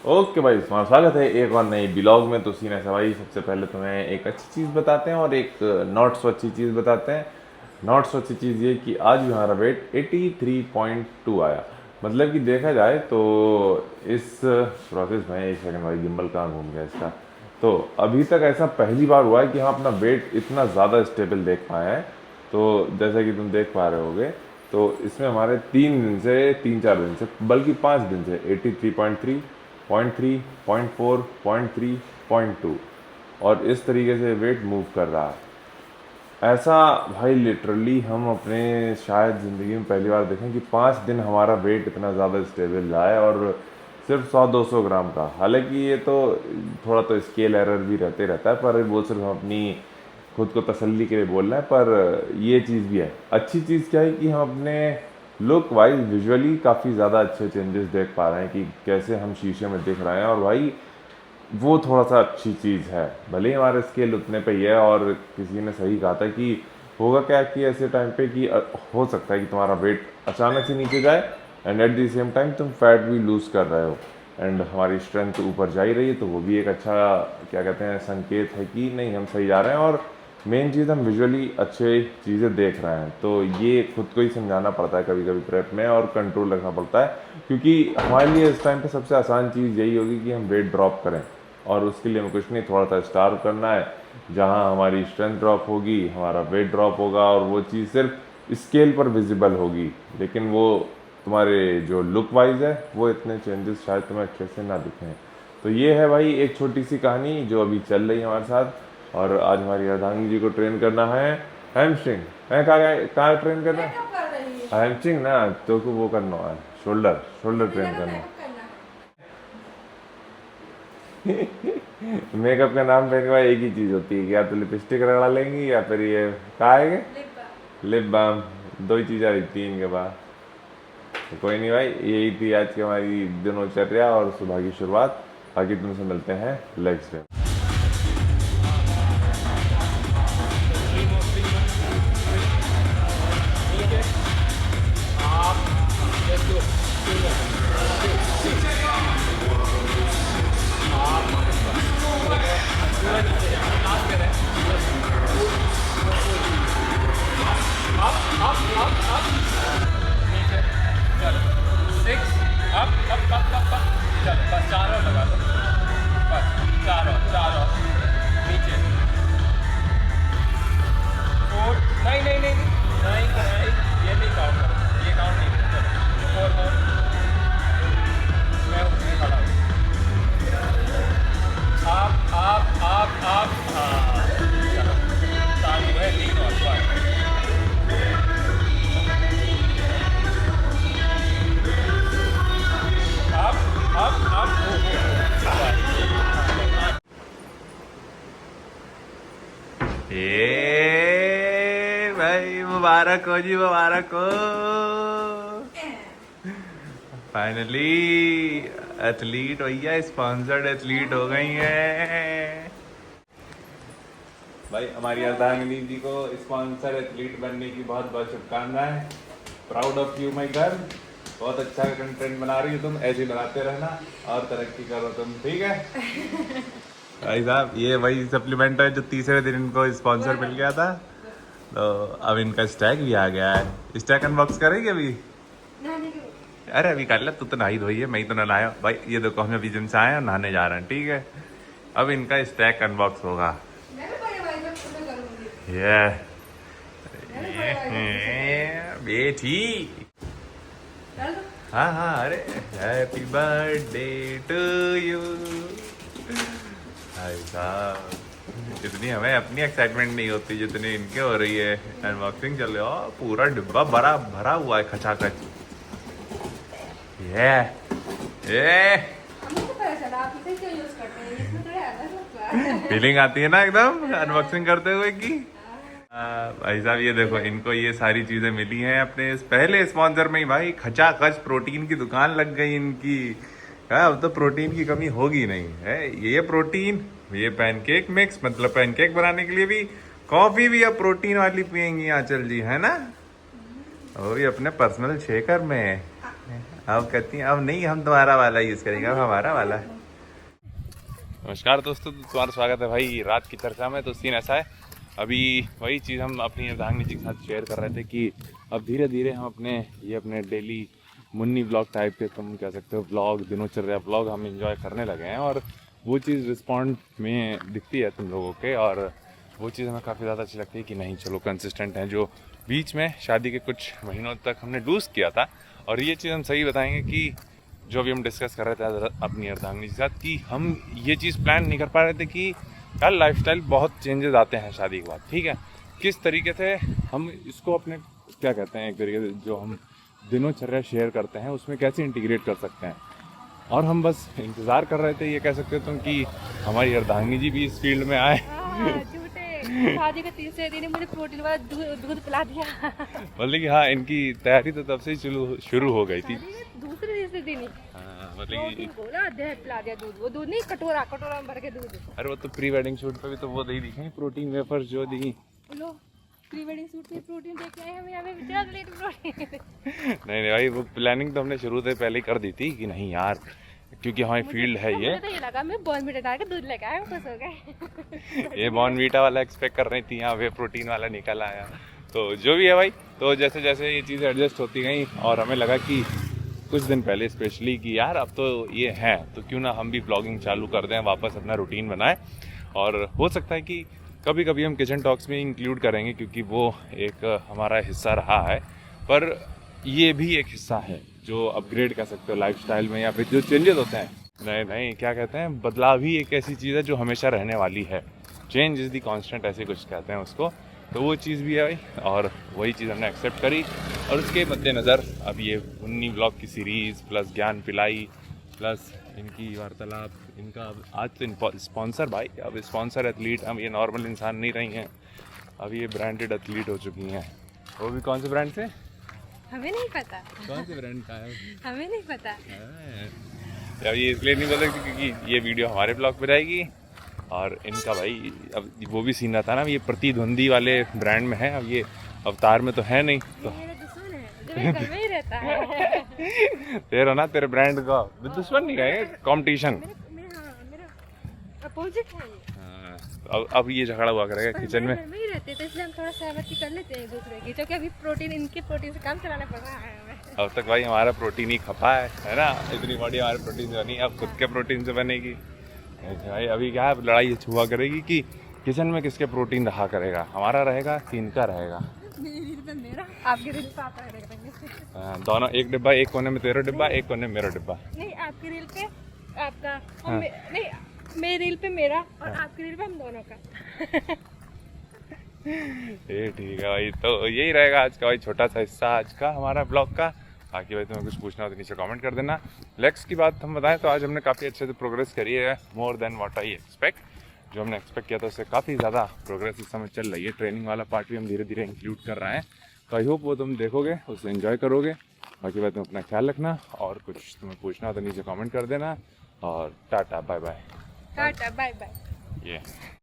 Okay भाई, तुम्हारा स्वागत है एक और नई ब्लॉग में। तो सीन ऐसा भाई, सबसे पहले तुम्हें एक अच्छी चीज़ बताते हैं और एक नॉट सो अच्छी चीज़ बताते हैं। नॉट सो अच्छी चीज़ ये कि आज भी हमारा वेट 83.2 आया। मतलब कि देखा जाए तो इस प्रोसेस में, एक सेकंड भाई, गिम्बल कहाँ घूम गया इसका। तो अभी तक ऐसा पहली बार हुआ है कि हम अपना वेट इतना ज़्यादा स्टेबल देख पाए हैं। तो जैसा कि तुम देख पा रहे होगे, तो इसमें हमारे 3 दिन से, 3-4 दिन से, बल्कि 5 दिन से 83.3, 0.3, 0.4, 0.3, 0.2 और इस तरीके से वेट मूव कर रहा है। ऐसा भाई लिटरली हम अपने शायद ज़िंदगी में पहली बार देखें कि 5 दिन हमारा वेट इतना ज़्यादा स्टेबल रहा है, और सिर्फ 100-200 ग्राम का। हालांकि ये तो थोड़ा तो स्केल एरर भी रहते रहता है, पर वो सिर्फ हम अपनी खुद को तसल्ली के लिए बोल रहे हैं। पर ये चीज़ भी है, अच्छी चीज़ क्या है कि हम अपने लुक वाइज विजुअली काफ़ी ज़्यादा अच्छे चेंजेस देख पा रहे हैं कि कैसे हम शीशे में दिख रहे हैं। और भाई वो थोड़ा सा अच्छी चीज़ है, भले ही हमारा स्केल उतने पे ही है। और किसी ने सही कहा था कि होगा क्या कि ऐसे टाइम पे कि हो सकता है कि तुम्हारा वेट अचानक से नीचे जाए, and at the same time तुम फैट भी लूज़ कर रहे हो, एंड हमारी स्ट्रेंथ ऊपर जा ही रही है। तो वो भी एक अच्छा, क्या कहते हैं, संकेत है कि नहीं, हम सही जा रहे हैं। और मेन चीज़, हम विजुअली अच्छे चीज़ें देख रहे हैं। तो ये खुद को ही समझाना पड़ता है कभी कभी प्रेप में, और कंट्रोल रखना पड़ता है, क्योंकि हमारे लिए इस टाइम पे सबसे आसान चीज़ यही होगी कि हम वेट ड्रॉप करें। और उसके लिए हमें कुछ नहीं, थोड़ा सा स्टार्व करना है। जहाँ हमारी स्ट्रेंथ ड्रॉप होगी, हमारा वेट ड्रॉप होगा, और वो चीज़ सिर्फ स्केल पर विजिबल होगी, लेकिन वो तुम्हारे जो लुक वाइज है वो इतने चेंजेस शायद तुम्हें अच्छे से ना दिखें। तो ये है भाई एक छोटी सी कहानी जो अभी चल रही है हमारे साथ। और आज हमारी अर्धांगी जी को ट्रेन करना है हैमस्ट्रिंग है। कहाँ ट्रेन करना है? मेकअप कर रही है। हैमस्ट्रिंग ना, तो को वो करना है, शोल्डर शोल्डर ट्रेन मेरा करना है। मेकअप करना मेकअप का नाम पे एक ही चीज़ होती है कि या तो लिपस्टिक रगड़ा लेंगी या फिर ये कहा है है लिप बाम। Lip balm. दो ही चीज़ें रहती हैं इनके पास। तो कोई नहीं भाई, यही थी आज की हमारी दिनोचर्या और सुबह की शुरुआत। बाकी तुमसे मिलते हैं लेग्स में। Six up up up up up चलो बस 4 और लगा दो बस 4 और नीचे 4 नहीं नहीं नहीं नहीं नहीं ये नहीं काउंट करो ये काउंट नहीं चलो 4 मैं उठने खड़ा हूँ आप हाँ चलो चालू है 3 और 5 आप ए भाई, मुबारक हो जी, मुबारक हो। फाइनली एथलीट भैया, स्पॉन्सर्ड एथलीट हो गई हैं भाई। हमारी अर्धांगिनी जी को स्पॉन्सर एथलीट बनने की बहुत बहुत शुभकामनाएं। Proud of you my girl. बहुत अच्छा कंटेंट बना रही हो तुम, ऐसे ही बनाते रहना और तरक्की करो तुम, ठीक है? भाई साहब, ये वही सप्लीमेंट है जो तीसरे दिन इनको स्पॉन्सर मिल गया था। तो अब इनका स्टैक भी आ गया है। स्टैक अनबॉक्स करेंगे अभी? नहाने के अरे अभी कर ले, तू तो नहाई धोई है, मैं ही तो नहाया भाई। ये देखो, हम अभी जिम से आए हैं, नहाने जा रहे हैं, ठीक है? अब इनका स्टैक अनबॉक्स होगा। मैं भी बड़े भाई जब पूजा करूंगी। ये मैं भी बड़े भाई जब पूजा बेटी। कर दो। हाँ हाँ, अरे हैप्पी बर्थडे टू यू। भाई साहब, इतनी हमें अपनी एक्साइटमेंट नहीं होती जितनी इनके हो रही है। अनबॉक्सिंग चल रही है, पूरा डिब्बा भरा भरा हुआ है खचाखच। ये हमें तो पता चला आप इसे क्यों यूज करते हैं, इसमें थोड़ा अलग होता है। फीलिंग आती है ना एकदम अनबॉक्सिंग करते हुए की। भाई साहब, ये देखो, इनको ये सारी चीजें मिली हैं अपने इस पहले स्पॉन्सर में ही भाई। खचाखच प्रोटीन की दुकान लग गई इनकी। अब तो प्रोटीन की कमी होगी नहीं है। ये प्रोटीन, ये पैनकेक मिक्स, मतलब पैनकेक बनाने के लिए भी। कॉफी भी अब प्रोटीन वाली पियेंगी आंचल जी, है ना? वो भी अपने पर्सनल शेकर में। अब कहती हैं अब नहीं, हम तुम्हारा वाला यूज़ करेंगे, अब हमारा वाला। नमस्कार दोस्तों, तो तुम्हारा स्वागत है भाई रात की चर्चा में। तो सीन ऐसा है, अभी वही चीज़ हम अपनी अर्धांगिनी जी के साथ शेयर कर रहे थे कि अब धीरे धीरे हम अपने डेली मुन्नी ब्लॉग टाइप के, तुम कह सकते हो ब्लॉग, दिनोचर्या ब्लॉग हम इंजॉय करने लगे हैं। और वो चीज़ रिस्पॉन्ड में दिखती है तुम लोगों के, और वो चीज़ हमें काफ़ी ज़्यादा अच्छी लगती है कि नहीं चलो कंसिस्टेंट हैं। जो बीच में शादी के कुछ महीनों तक हमने लूज़ किया था, और ये चीज़ हम सही बताएंगे कि जो भी हम डिस्कस कर रहे थे अपनी अर्धांगिनी के साथ, कि हम ये चीज़ प्लान नहीं कर पा रहे थे कि यार लाइफस्टाइल बहुत चेंजेस आते हैं शादी के बाद, ठीक है। किस तरीके से हम इसको अपने क्या कहते हैं, एक तरीके से जो हम दिनोचर्या शेयर करते हैं उसमें कैसे इंटीग्रेट कर सकते हैं। और हम बस इंतज़ार कर रहे थे, ये कह सकते तुम, कि हमारी अर्धांगिनी जी भी इस फील्ड में आए। शादी के तीसरे दिन मुझे प्रोटीन वाला दूध पिला दिया। मतलब कि हाँ, इनकी तैयारी तो तब से ही शुरू हो गई थी। दूसरे तीसरे दिन ही मतलब कि पिला दिया दूध, वो दूध नहीं, कटोरा में भर के दूध। अरे वो तो प्री वेडिंग शूट पे भी तो वो दे दिखे प्रोटीन वेफर्स जो दी। लो प्री वेडिंग शूट में प्रोटीन देख के आए हम यहाँ पे, चॉकलेट प्रोटीन। नहीं भाई, वो प्लानिंग तो हमने शुरू से पहले कर दी थी कि नहीं यार, क्योंकि हमारी फील्ड है ये। मुझे तो ये लगा मैं बॉर्नवीटा डाल के दूध लेके आया, खुश हो गए। ये बॉर्नवीटा वाला एक्सपेक्ट कर रही थी, यहाँ वे प्रोटीन वाला निकल आया। तो जो भी है भाई, तो जैसे जैसे ये चीज़ें एडजस्ट होती गई, और हमें लगा कि कुछ दिन पहले स्पेशली कि यार अब तो ये है, तो क्यों ना हम भी ब्लॉगिंग चालू कर दें, वापस अपना रूटीन बनाएं। और हो सकता है कि कभी कभी हम किचन टॉक्स में इंक्लूड करेंगे, क्योंकि वो एक हमारा हिस्सा रहा है। पर ये भी एक हिस्सा है जो अपग्रेड कर सकते हो लाइफस्टाइल में, या फिर जो चेंजेस होते हैं। नहीं क्या कहते हैं, बदलाव ही एक ऐसी चीज़ है जो हमेशा रहने वाली है। चेंज इज़ दी कांस्टेंट, ऐसे कुछ कहते हैं उसको। तो वो चीज़ भी है भाई, और वही चीज़ हमने एक्सेप्ट करी। और उसके मद्देनज़र अब ये मुन्नी ब्लॉग की सीरीज़ प्लस ज्ञान पिलाई प्लस इनकी वार्तालाप, इनका आज तो स्पॉन्सर भाई, अब स्पॉन्सर एथलीट, अब ये नॉर्मल इंसान नहीं रही हैं, अब ये ब्रांडेड एथलीट हो चुकी हैं। वो भी कौन से ब्रांड से? हमें नहीं पता कौन से ब्रांड का है? हमें नहीं पता। अब ये इसलिए नहीं पता क्योंकि ये वीडियो हमारे ब्लॉग पे जाएगी, और इनका भाई अब वो भी सीन रहता है ना, ये प्रतिद्वंदी वाले ब्रांड में है, अब ये अवतार में तो है नहीं, तो मेरा दुश्मन है जो मेरे घर में ही रहता है। तेरा ना, तेरे ब्रांड का दुश्मन नहीं रहे, कंपटीशन। मेरा अपोजिट है ये। अब ये झगड़ा हुआ करेगा किचन में। घर में ही रहते तो इसलिए हम थोड़ा सहमति कर लेते हैं एक दूसरे की, क्योंकि अभी प्रोटीन, इनके प्रोटीन से काम चलाना पड़ रहा है हमें। अब तक भाई हमारा प्रोटीन ही खपा है ना, इतनी बॉडी हमारे प्रोटीन से बनी, अब खुद के प्रोटीन से बनेगी भाई। अभी क्या है, लड़ाई हुआ करेगी कि किचन में किसके प्रोटीन रहा करेगा, हमारा रहेगा कि इनका रहेगा। मेरी रील पे मेरा, आपकी रील पे आपका रहेगा। दोनों एक डिब्बा, एक कोने में तेरा डिब्बा, एक कोने में मेरा डिब्बा। नहीं, आपकी रील पे आपका और नहीं, मेरी रील पे मेरा और आपकी रील पे हम दोनों का। ये ठीक है भाई, तो यही रहेगा आज का भाई छोटा सा हिस्सा आज का हमारा ब्लॉग का। बाकी भाई तुम्हें कुछ पूछना हो तो नीचे कमेंट कर देना। लेग्स की बात हम बताएं तो आज हमने काफ़ी अच्छे से प्रोग्रेस करी है, more than what I expect. जो हमने एक्सपेक्ट किया था उससे काफ़ी ज़्यादा प्रोग्रेस इस समय चल रही है। ट्रेनिंग वाला पार्ट भी हम धीरे धीरे इंक्लूड कर रहे हैं, तो आई होप वो तुम देखोगे, उससे एंजॉय करोगे। बाकी भाई तुम अपना ख्याल रखना, और कुछ तुम्हें पूछना हो तो नीचे कमेंट कर देना, और tata bye bye. Tata bye bye. ये